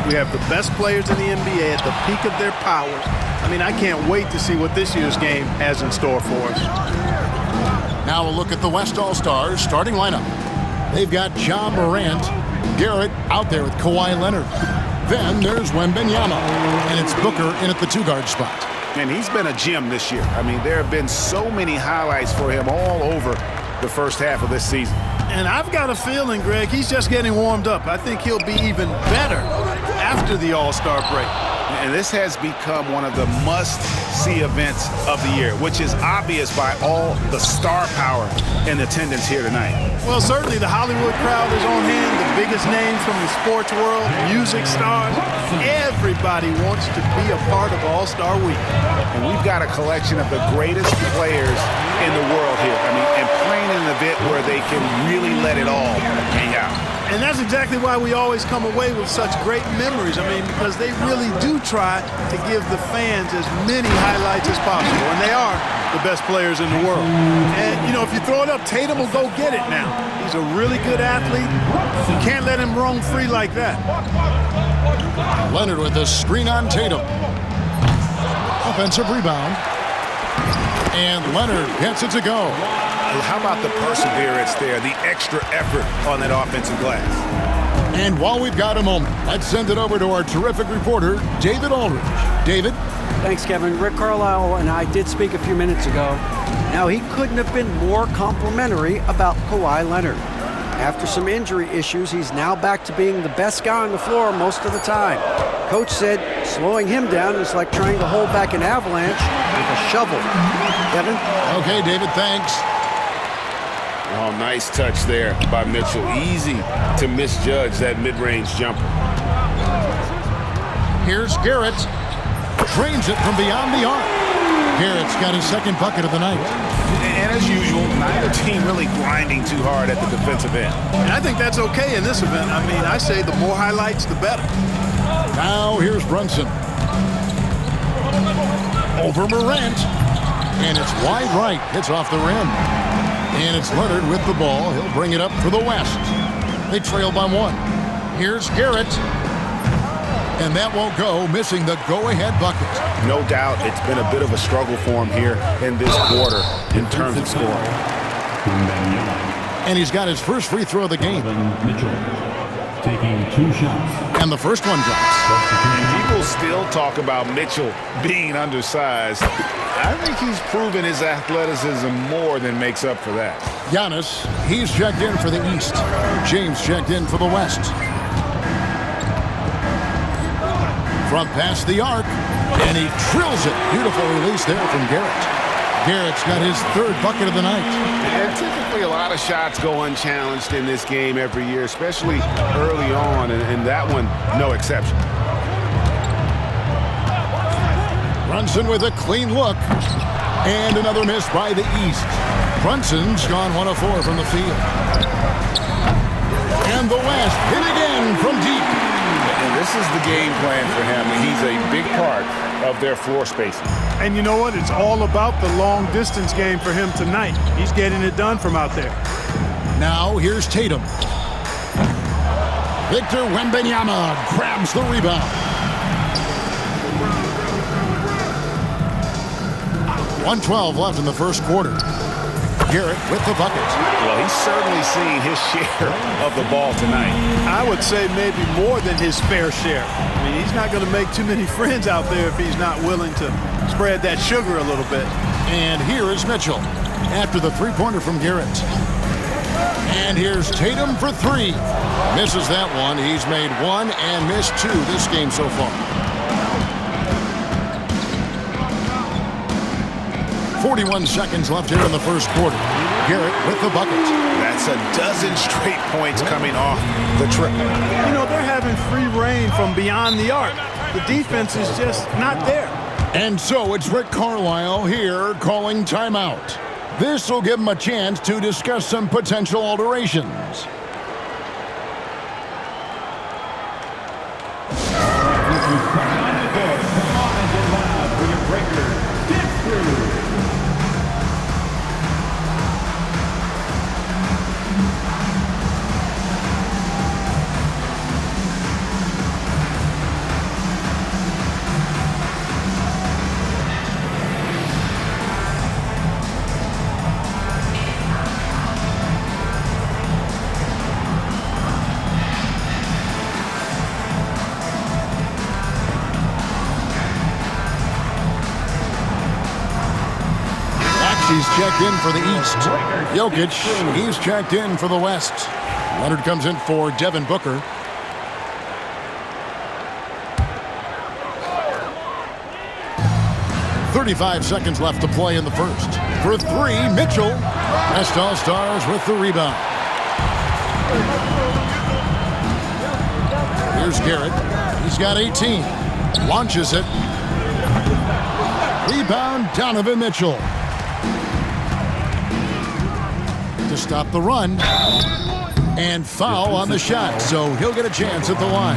We have the best players in the NBA at the peak of their powers. I mean, I can't wait to see what this year's game has in store for us. Now a look at the West All-Stars starting lineup. They've got John Morant, Garrett out there with Kawhi Leonard. Then there's Wembanyama, and it's Booker in at the two-guard spot. And he's been a gem this year. I mean, there have been so many highlights for him all over the first half of this season. And I've got a feeling, Greg, he's just getting warmed up. I think he'll be even better after the All-Star break. And this has become one of the must-see events of the year, which is obvious by all the star power in attendance here tonight. Well, certainly the Hollywood crowd is on hand, the biggest names from the sports world, music stars. Everybody wants to be a part of All-Star Week. And we've got a collection of the greatest players in the world here. I mean, and playing in an event where they can really let it all hang out. And that's exactly why we always come away with such great memories. I mean, because they really do try to give the fans as many highlights as possible. And they are the best players in the world. And, you know, if you throw it up, Tatum will go get it now. He's a really good athlete. You can't let him roam free like that. Leonard with a screen on Tatum. Offensive rebound. And Leonard gets it to go. How about the perseverance there, the extra effort on that offensive glass? And while we've got a moment, let's send it over to our terrific reporter, David Aldridge. David? Thanks, Kevin. Rick Carlisle and I did speak a few minutes ago. Now, he couldn't have been more complimentary about Kawhi Leonard. After some injury issues, he's now back to being the best guy on the floor most of the time. Coach said slowing him down is like trying to hold back an avalanche with a shovel. Kevin? Okay, David, thanks. Oh, nice touch there by Mitchell. Easy to misjudge that mid-range jumper. Here's Garrett. Drains it from beyond the arc. Garrett's got his second bucket of the night. And as usual, neither team really grinding too hard at the defensive end. And I think that's okay in this event. I mean, I say the more highlights, the better. Now here's Brunson. Over Morant. And it's wide right. It's off the rim. And it's Leonard with the ball. He'll bring it up for the West. They trail by one. Here's Garrett. And that won't go, missing the go-ahead bucket. No doubt it's been a bit of a struggle for him here in this quarter in terms of scoring. And he's got his first free throw of the game. Mitchell taking 2 shots. And the first one drops. And people still talk about Mitchell being undersized. I think he's proven his athleticism more than makes up for that. Giannis, he's checked in for the East. James checked in for the West. Front past the arc, and he drills it. Beautiful release there from Garrett. Garrett's got his third bucket of the night. And typically a lot of shots go unchallenged in this game every year, especially early on, and that one, no exception. Brunson with a clean look. And another miss by the East. Brunson's gone 1 of 4 from the field. And the West hit again from deep. And this is the game plan for him. He's a big part of their floor spacing. And you know what? It's all about the long-distance game for him tonight. He's getting it done from out there. Now here's Tatum. Victor Wembanyama grabs the rebound. 1:12 left in the first quarter. Garrett with the bucket. Well, he's certainly seeing his share of the ball tonight. I would say maybe more than his fair share. I mean, he's not going to make too many friends out there if he's not willing to spread that sugar a little bit. And here is Mitchell after the three-pointer from Garrett. And here's Tatum for 3. Misses that one. He's made 1 and missed 2 this game so far. 41 seconds left here in the first quarter. Garrett with the bucket. That's a dozen straight points coming off the triple. You know, they're having free reign from beyond the arc. The defense is just not there. And so it's Rick Carlisle here calling timeout. This will give him a chance to discuss some potential alterations. He's checked in for the East. Jokic, he's checked in for the West. Leonard comes in for Devin Booker. .35 seconds left to play in the first. For three, Mitchell. West All-Stars with the rebound. Here's Garrett. He's got 18. Launches it. Rebound, Donovan Mitchell. To stop the run. And foul on the shot, so he'll get a chance at the line.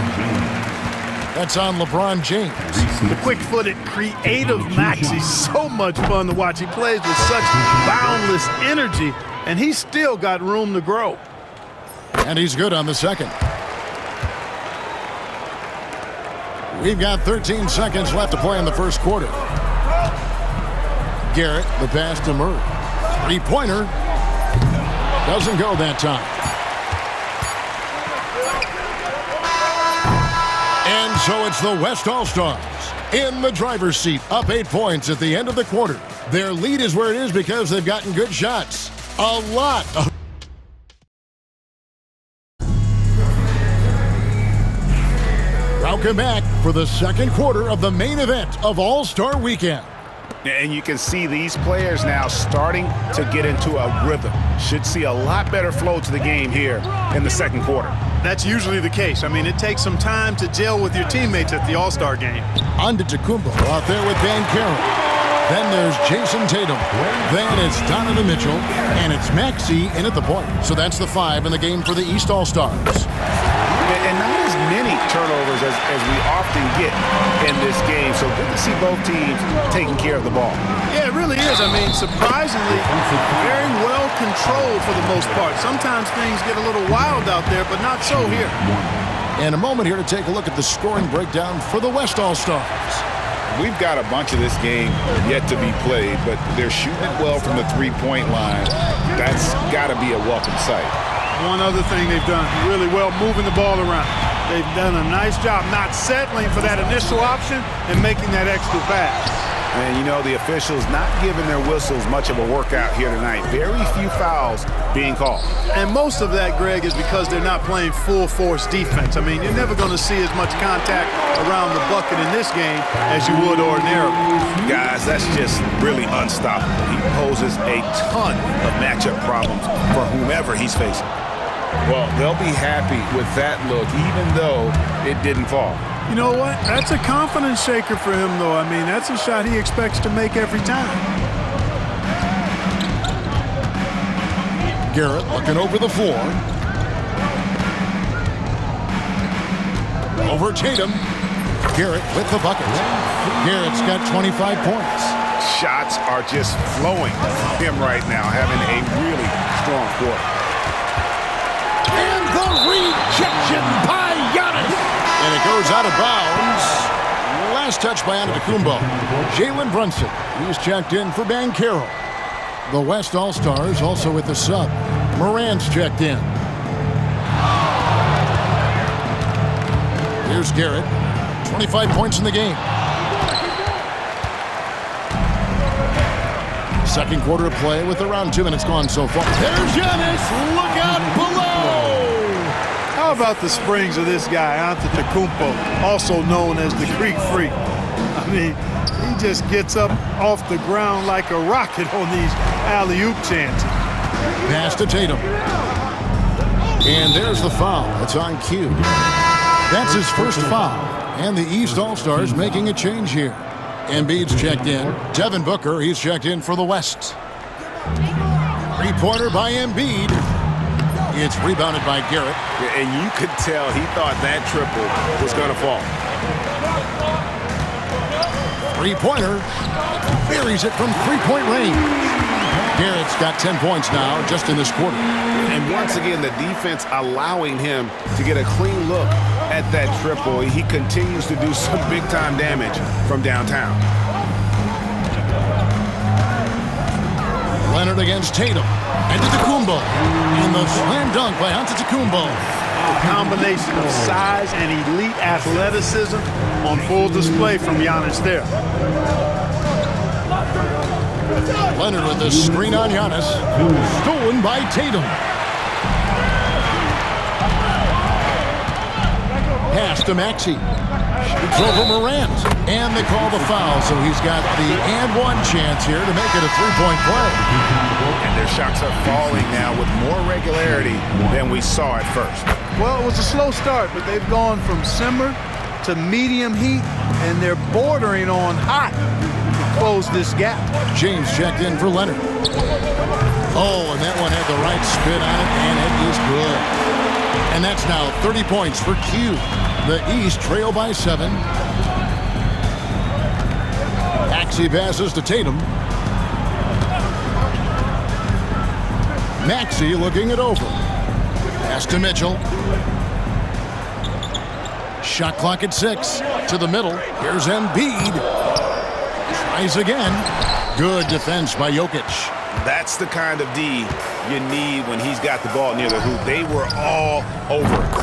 That's on LeBron James. The quick-footed, creative Maxey's so much fun to watch. He plays with such boundless energy, and he's still got room to grow. And he's good on the second. We've got 13 seconds left to play in the first quarter. Garrett, the pass to Murray. Three-pointer. Doesn't go that time. And so it's the West All-Stars in the driver's seat, up 8 points at the end of the quarter. Their lead is where it is because they've gotten good shots. A lot of... Welcome back for the second quarter of the main event of All-Star Weekend. And you can see these players now starting to get into a rhythm. Should see a lot better flow to the game here in the second quarter. That's usually the case. I mean, it takes some time to gel with your teammates at the All-Star game. Antetokounmpo out there with Van Carroll. Then there's Jason Tatum. Then it's Donovan Mitchell. And it's Maxey in at the point. So that's the 5 in the game for the East All-Stars. And not as many turnovers as we often get in this game. So good to see both teams taking care of the ball. Yeah, it really is. I mean, surprisingly, very well controlled for the most part. Sometimes things get a little wild out there, but not so here. In a moment here to take a look at the scoring breakdown for the West All-Stars. We've got a bunch of this game yet to be played, but they're shooting it well from the three-point line. That's got to be a welcome sight. One other thing they've done really well, moving the ball around. They've done a nice job not settling for that initial option and making that extra pass. And, you know, the officials not giving their whistles much of a workout here tonight. Very few fouls being called. And most of that, Greg, is because they're not playing full-force defense. I mean, you're never going to see as much contact around the bucket in this game as you would ordinarily. Guys, that's just really unstoppable. He poses a ton of matchup problems for whomever he's facing. Well, they'll be happy with that look, even though it didn't fall. You know what? That's a confidence shaker for him, though. I mean, that's a shot he expects to make every time. Garrett looking over the floor. Over Tatum. Garrett with the bucket. Garrett's got 25 points. Shots are just flowing from him right now, having a really strong quarter. And the rejection by Giannis. And it goes out of bounds. Last touch by Antetokounmpo. Jalen Brunson. He's checked in for Van Carroll. The West All-Stars also with the sub. Morant's checked in. Here's Garrett. 25 points in the game. Second quarter of play with around 2 minutes gone so far. There's Giannis. Look out below. How about the springs of this guy, Antetokounmpo, also known as the Greek Freak? I mean, he just gets up off the ground like a rocket on these alley-oop chances. Pass to Tatum. And there's the foul. It's on cue. That's his first foul. And the East All-Stars making a change here. Embiid's checked in. Devin Booker, he's checked in for the West. Three-pointer by Embiid. It's rebounded by Garrett. Yeah, and you could tell he thought that triple was going to fall. Three-pointer. Buries it from three-point range. Garrett's got 10 points now just in this quarter. And once again, the defense allowing him to get a clean look at that triple. He continues to do some big-time damage from downtown. Leonard against Tatum. Antetokounmpo. And the slam dunk by Antetokounmpo. A combination of size and elite athleticism on full display from Giannis there. Leonard with the screen on Giannis. Stolen by Tatum. Pass to Maxey. Shoots over Morant. And they call the foul, so he's got the and one chance here to make it a three-point play. And their shots are falling now with more regularity than we saw at first. Well, it was a slow start, but they've gone from simmer to medium heat, and they're bordering on hot to close this gap. James checked in for Leonard. Oh, and that one had the right spin on it, and it is good. And that's now 30 points for Q. The East trail by 7. Maxey passes to Tatum. Maxey looking it over. Pass to Mitchell. Shot clock at 6. To the middle. Here's Embiid. Tries again. Good defense by Jokic. That's the kind of D you need when he's got the ball near the hoop. They were all over it.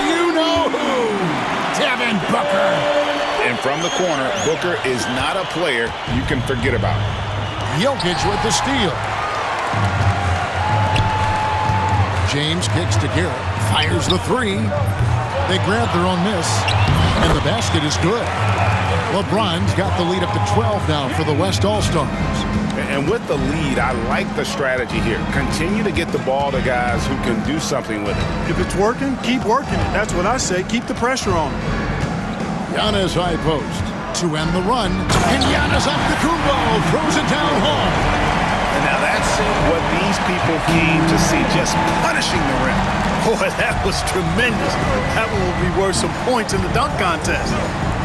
You know who? Devin Booker. And from the corner, Booker is not a player you can forget about. Jokic with the steal. James kicks to Garrett. Fires the three. They grab their own miss. And the basket is good. LeBron's got the lead up to 12 now for the West All-Stars. And with the lead, I like the strategy here. Continue to get the ball to guys who can do something with it. If it's working, keep working it. That's what I say. Keep the pressure on him. Giannis high post to end the run. And Giannis up the Kumbo. Throws it down home. And now that's what these people came to see, just punishing the rim. Boy, that was tremendous. That one will be worth some points in the dunk contest.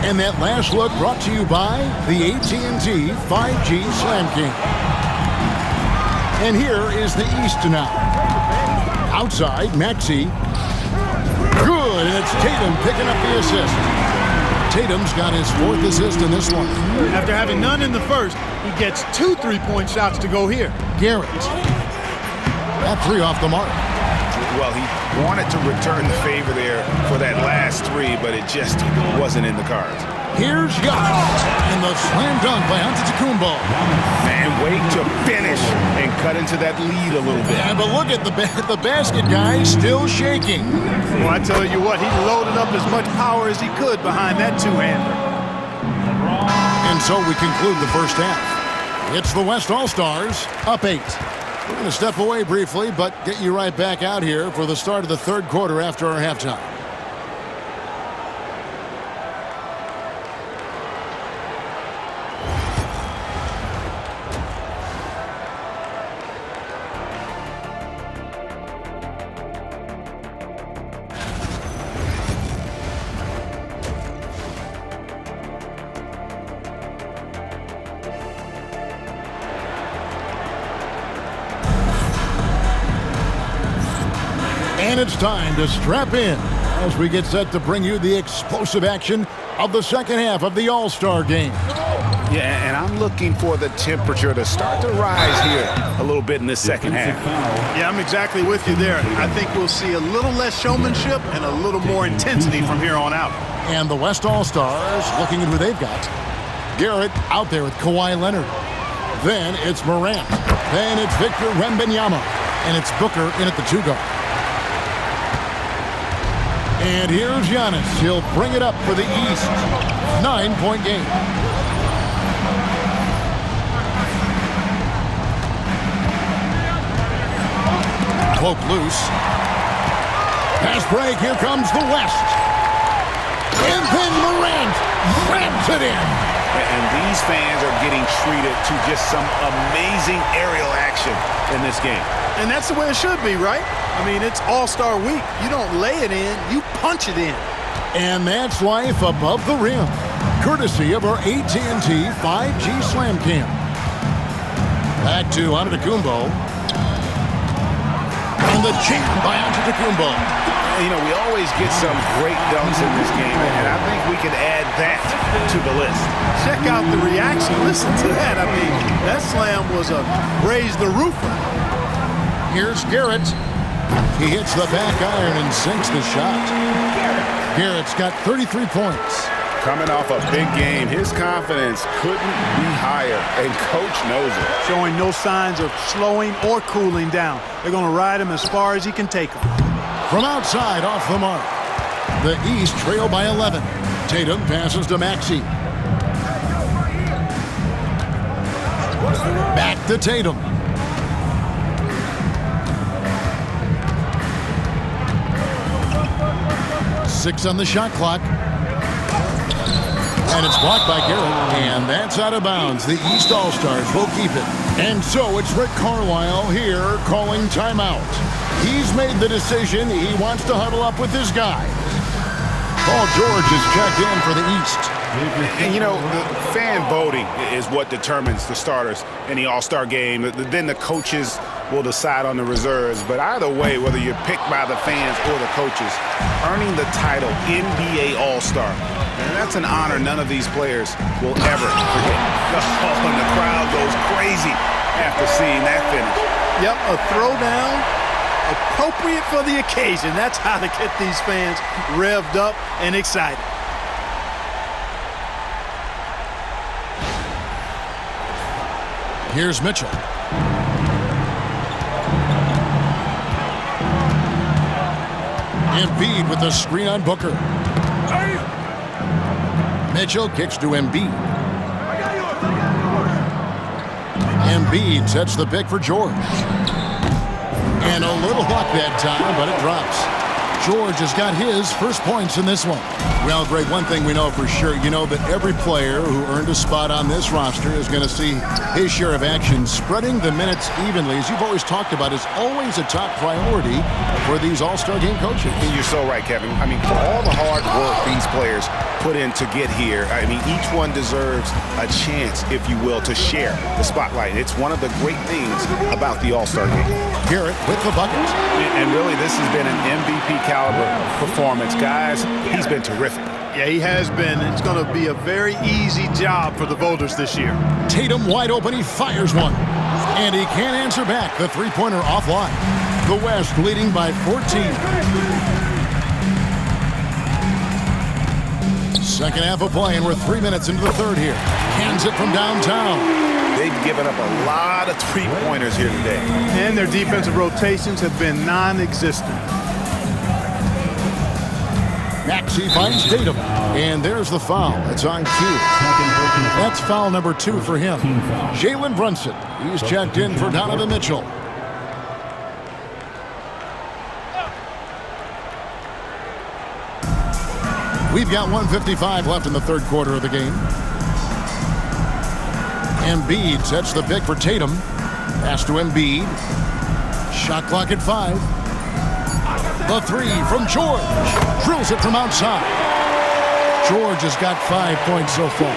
And that last look brought to you by the AT&T 5G Slam King. And here is the East now. Outside, Maxey. Good, and it's Tatum picking up the assist. Tatum's got his 4th assist in this one. After having none in the first, he gets 2 3-point shots to go here. Garrett. That 3 off the mark. Well, he wanted to return the favor there for that last 3, but it just wasn't in the cards. Here's Giannis, and the slam dunk by Antetokounmpo. Man, wait to finish and cut into that lead a little bit. Yeah, but look at the basket guy still shaking. Well, I tell you what, he loaded up as much power as he could behind that two-hander. And so we conclude the first half. It's the West All-Stars up 8. We're going to step away briefly, but get you right back out here for the start of the third quarter after our halftime. And it's time to strap in as we get set to bring you the explosive action of the second half of the All-Star game. Yeah, and I'm looking for the temperature to start to rise here a little bit in this second half. Yeah, I'm exactly with you there. I think we'll see a little less showmanship and a little more intensity from here on out. And the West All-Stars looking at who they've got. Garrett out there with Kawhi Leonard. Then it's Morant. Then it's Victor Wembanyama. And it's Booker in at the 2-guard. And here's Giannis. He'll bring it up for the East. 9-point game. Poke loose. Pass break. Here comes the West. And then Morant ramps it in. And these fans are getting treated to just some amazing aerial action in this game. And that's the way it should be, right? I mean, it's All-Star Week. You don't lay it in, you punch it in. And that's life above the rim, courtesy of our AT&T 5G Slam Cam. Back to Antetokounmpo. And the jam by Antetokounmpo. You know, we always get some great dunks in this game, and I think we can add that to the list. Check out the reaction. Listen to that. I mean, that slam was a raise the roofer. Here's Garrett. He hits the back iron and sinks the shot. Garrett's got 33 points. Coming off a big game, his confidence couldn't be higher, and Coach knows it. Showing no signs of slowing or cooling down. They're going to ride him as far as he can take him. From outside, off the mark. The East trail by 11. Tatum passes to Maxey. Back to Tatum. Six on the shot clock. And it's blocked by Garrett. And that's out of bounds. The East All-Stars will keep it. And so it's Rick Carlisle here calling timeout. He's made the decision. He wants to huddle up with his guy. Paul George is checked in for the East. And, you know, the fan voting is what determines the starters in the All-Star game. Then the coaches will decide on the reserves. But either way, whether you're picked by the fans or the coaches, earning the title NBA All-Star, and that's an honor none of these players will ever forget. Oh, and the crowd goes crazy after seeing that finish. Yep, a throwdown appropriate for the occasion. That's how to get these fans revved up and excited. Here's Mitchell. Embiid with the screen on Booker. Mitchell kicks to Embiid. Embiid sets the pick for George. And a little luck that time, but it drops. George has got his first points in this one. Well, Greg, one thing we know for sure, you know that every player who earned a spot on this roster is going to see his share of action. Spreading the minutes evenly, as you've always talked about, is always a top priority for these All-Star game coaches. And you're so right, Kevin. I mean, for all the hard work these players put in to get here, I mean, each one deserves a chance, if you will, to share the spotlight. It's one of the great things about the All-Star game. Garrett with the bucket. And really, this has been an MVP caliber performance. Guys, he's been terrific. Yeah, he has been. It's going to be a very easy job for the voters this year. Tatum wide open. He fires one. And he can't answer back. The three-pointer offline. The West leading by 14. Second half of play, and we're 3 minutes into the third here. Hands it from downtown. They've given up a lot of three-pointers here today. And their defensive rotations have been non-existent. Maxey finds Tatum. And there's the foul. It's on cue. That's foul number 2 for him. Jalen Brunson. He's checked in for Donovan Mitchell. We've got 1:55 left in the third quarter of the game. Embiid sets the pick for Tatum. Pass to Embiid. Shot clock at 5. The three from George. Drills it from outside. George has got 5 points so far.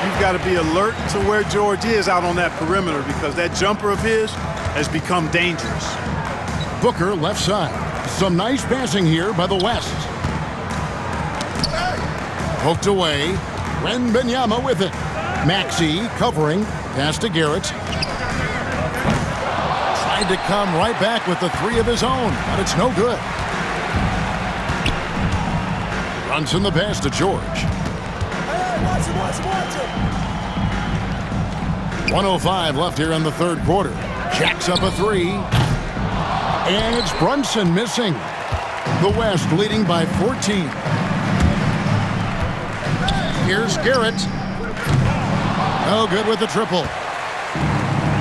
You've got to be alert to where George is out on that perimeter because that jumper of his has become dangerous. Booker left side. Some nice passing here by the West. Poked away. Wembanyama with it. Maxey covering. Pass to Garrett. Tried to come right back with the three of his own, but it's no good. Brunson the pass to George. 1:05 left here in the third quarter. Jacks up a three. And it's Brunson missing. The West leading by 14. Here's Garrett. Oh, good with the triple.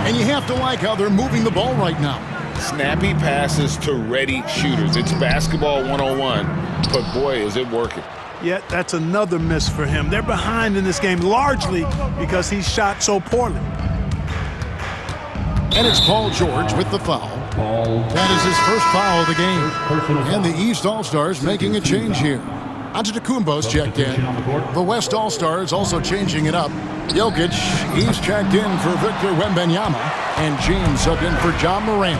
And you have to like how they're moving the ball right now. Snappy passes to ready shooters. It's basketball 101, but boy, is it working. Yet that's another miss for him. They're behind in this game largely because he shot so poorly. And it's Paul George with the foul. That is his first foul of the game. And the East All-Stars making a change here. Antetokounmpo's checked in. The West All-Stars also changing it up. Jokic, he's checked in for Victor Wembanyama. And James subbed in for John Morant.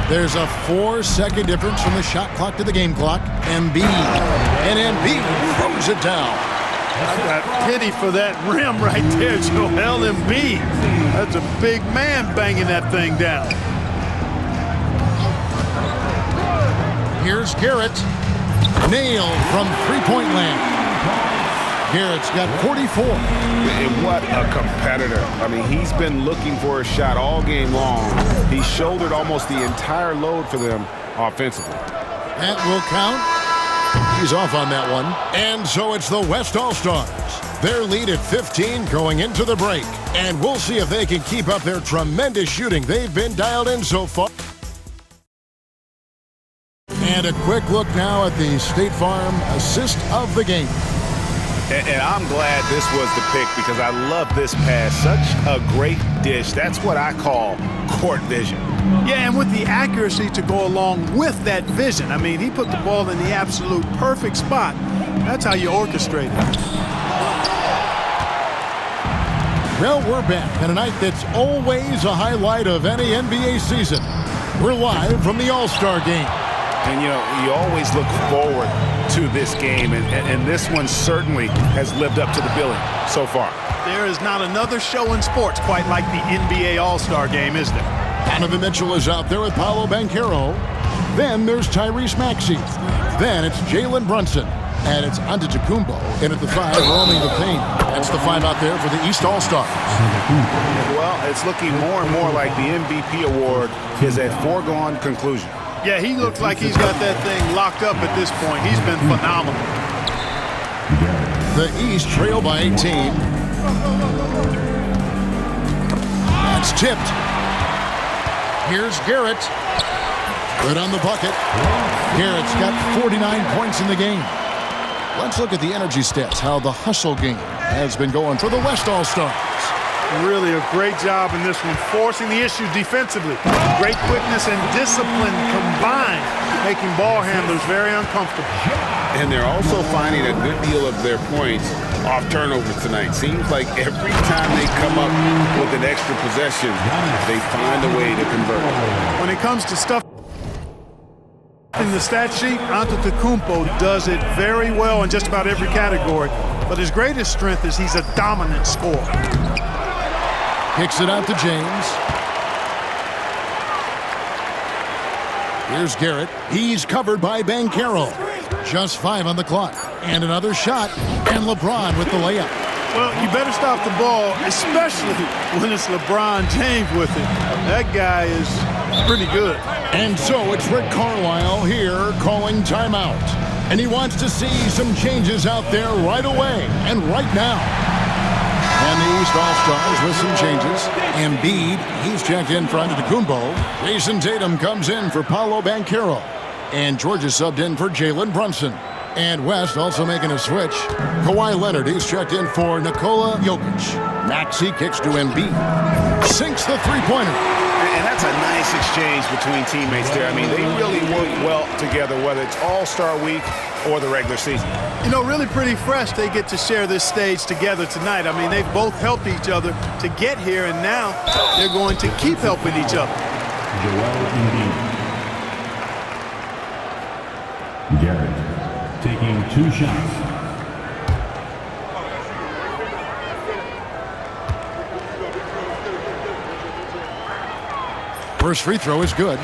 There's a 4-second difference from the shot clock to the game clock. Embiid. And Embiid throws it down. I got pity for that rim right there, Joel Embiid. That's a big man banging that thing down. Here's Garrett. Nailed from three-point land. Garrett's got 44. And what a competitor. I mean, he's been looking for a shot all game long. He shouldered almost the entire load for them offensively. That will count. He's off on that one. And so it's the West All-Stars. Their lead at 15 going into the break. And we'll see if they can keep up their tremendous shooting they've been dialed in so far. And a quick look now at the State Farm assist of the game. And I'm glad this was the pick because I love this pass. Such a great dish. That's what I call court vision. Yeah, and with the accuracy to go along with that vision. I mean, he put the ball in the absolute perfect spot. That's how you orchestrate it. Well, we're back on a night that's always a highlight of any NBA season. We're live from the All-Star game. And, you know, you always look forward to this game, and this one certainly has lived up to the billing so far. There is not another show in sports quite like the NBA All-Star game, is there? Donovan Mitchell is out there with Paolo Banchero. Then there's Tyrese Maxey. Then it's Jalen Brunson. And it's Antetokounmpo in at the 5, roaming the paint. That's the 5 out there for the East All-Stars. Well, it's looking more and more like the MVP award is a foregone conclusion. Yeah, he looks like he's got that thing locked up at this point. He's been phenomenal. The East trail by 18. That's tipped. Here's Garrett. Good on the bucket. Garrett's got 49 points in the game. Let's look at the energy stats, how the hustle game has been going for the West All-Stars. Really a great job in this one, forcing the issue defensively. Great quickness and discipline combined, making ball handlers very uncomfortable. And they're also finding a good deal of their points off turnovers tonight. Seems like every time they come up with an extra possession, they find a way to convert. When it comes to stuff in the stat sheet, Antetokounmpo does it very well in just about every category. But his greatest strength is he's a dominant scorer. Kicks it out to James. Here's Garrett. He's covered by Banchero. Just 5 on the clock. And another shot. And LeBron with the layup. Well, you better stop the ball, especially when it's LeBron James with it. That guy is pretty good. And so it's Rick Carlisle here calling timeout. And he wants to see some changes out there right away and right now. And the East All-Stars with some changes. Embiid, he's checked in for Antetokounmpo. Jason Tatum comes in for Paolo Banchero. And Georgia subbed in for Jalen Brunson. And West also making a switch. Kawhi Leonard, he's checked in for Nikola Jokic. Maxey kicks to Embiid. Sinks the three-pointer. And that's a nice exchange between teammates there. I mean, they really work well together, whether it's All-Star Week or the regular season. You know, really pretty fresh they get to share this stage together tonight. I mean, they've both helped each other to get here, and now they're going to keep helping each other. Joel Embiid. Garrett taking 2 shots. First free throw is good.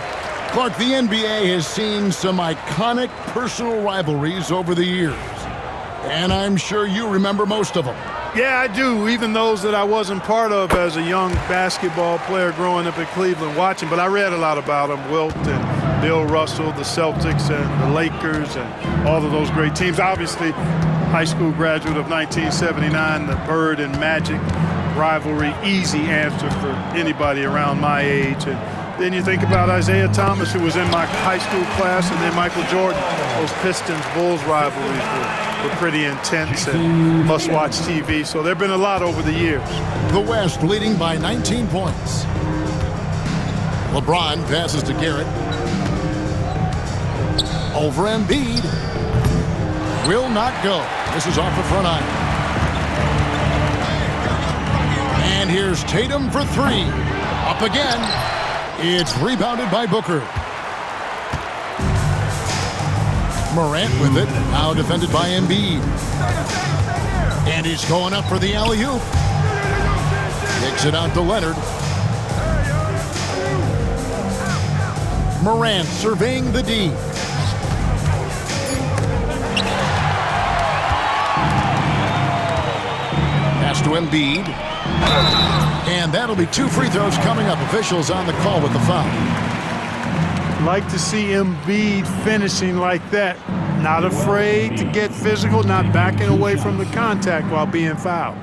Clark, the NBA has seen some iconic personal rivalries over the years. And I'm sure you remember most of them. Yeah, I do, even those that I wasn't part of as a young basketball player growing up in Cleveland watching. But I read a lot about them, Wilt and Bill Russell, the Celtics and the Lakers and all of those great teams. Obviously, high school graduate of 1979, the Bird and Magic rivalry, easy answer for anybody around my age. And then you think about Isaiah Thomas, who was in my high school class, and then Michael Jordan. Those Pistons-Bulls rivalries were pretty intense and must-watch TV. So there have been a lot over the years. The West leading by 19 points. LeBron passes to Garrett. Over Embiid. Will not go. This is off the front iron. And here's Tatum for 3. Up again. It's rebounded by Booker. Morant with it. Now defended by Embiid. And he's going up for the alley-oop. Kicks it out to Leonard. Morant surveying the D. to Embiid. And that'll be 2 free throws coming up. Officials on the call with the foul. Like to see Embiid finishing like that. Not afraid to get physical, not backing away from the contact while being fouled.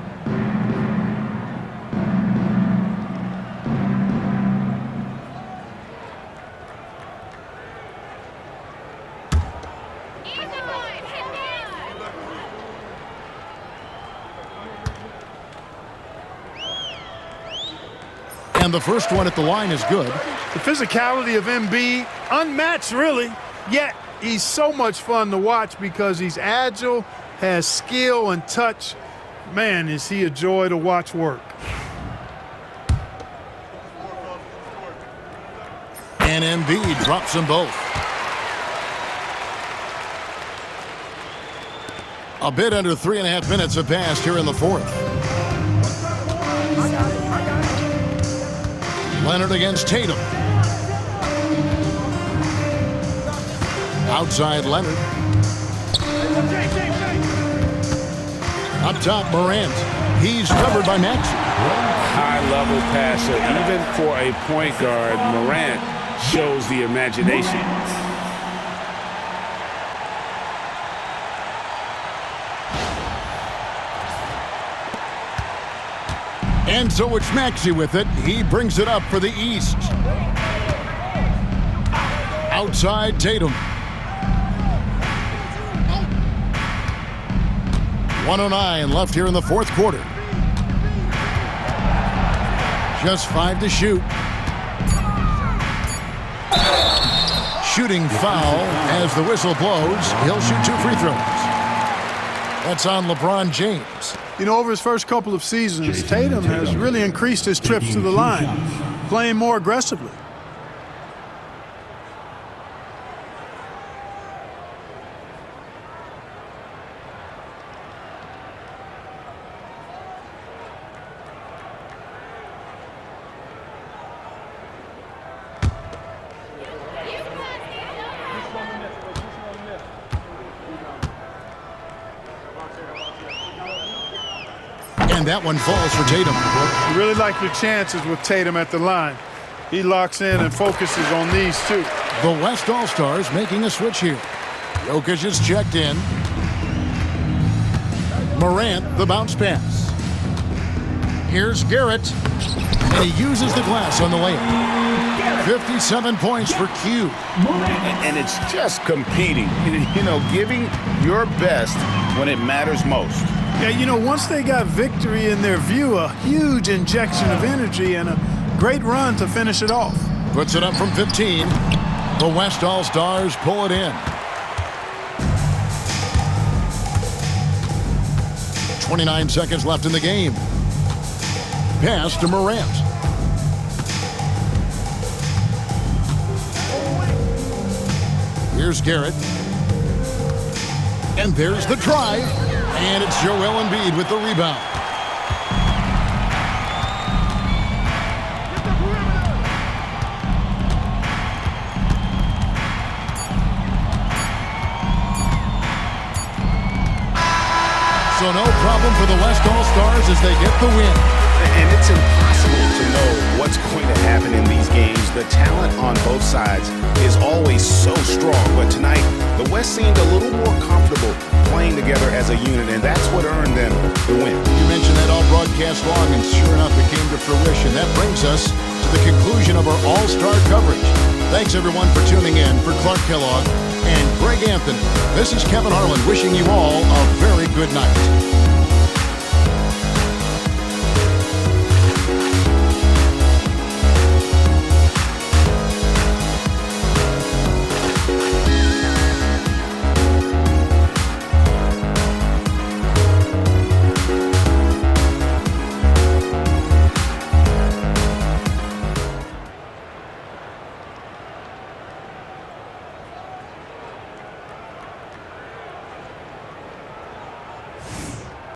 And the first one at the line is good. The physicality of Embiid, unmatched really, yet he's so much fun to watch because he's agile, has skill and touch. Man, is he a joy to watch work. And Embiid drops them both. A bit under 3.5 minutes have passed here in the fourth. Leonard against Tatum. Outside Leonard. Up top Morant. He's covered by Maxey. High-level passer. Even for a point guard, Morant shows the imagination. And so it's Maxey with it. He brings it up for the East. Outside Tatum. 1:09 left here in the fourth quarter. Just 5 to shoot. Shooting foul as the whistle blows. He'll shoot 2 free throws. That's on LeBron James. You know, over his first couple of seasons, Tatum has really increased his trips to the line, playing more aggressively. And that one falls for Tatum. You really like your chances with Tatum at the line. He locks in and focuses on these two. The West All-Stars making a switch here. Jokic is checked in. Morant, the bounce pass. Here's Garrett. And he uses the glass on the layup. 57 points for Q. And it's just competing, you know, giving your best when it matters most. Yeah, you know, once they got victory in their view, a huge injection of energy and a great run to finish it off. Puts it up from 15. The West All-Stars pull it in. 29 seconds left in the game. Pass to Morant. Here's Garrett. And there's the drive. And it's Joel Embiid with the rebound. So no problem for the West All-Stars as they get the win. And it's impossible to know what's going to happen in these games. The talent on both sides is always so strong. But tonight, the West seemed a little more comfortable playing together as a unit, and that's what earned them the win. You mentioned that all broadcast long, and sure enough, it came to fruition. That brings us to the conclusion of our All-Star coverage. Thanks, everyone, for tuning in. For Clark Kellogg and Greg Anthony, this is Kevin Harlan wishing you all a very good night.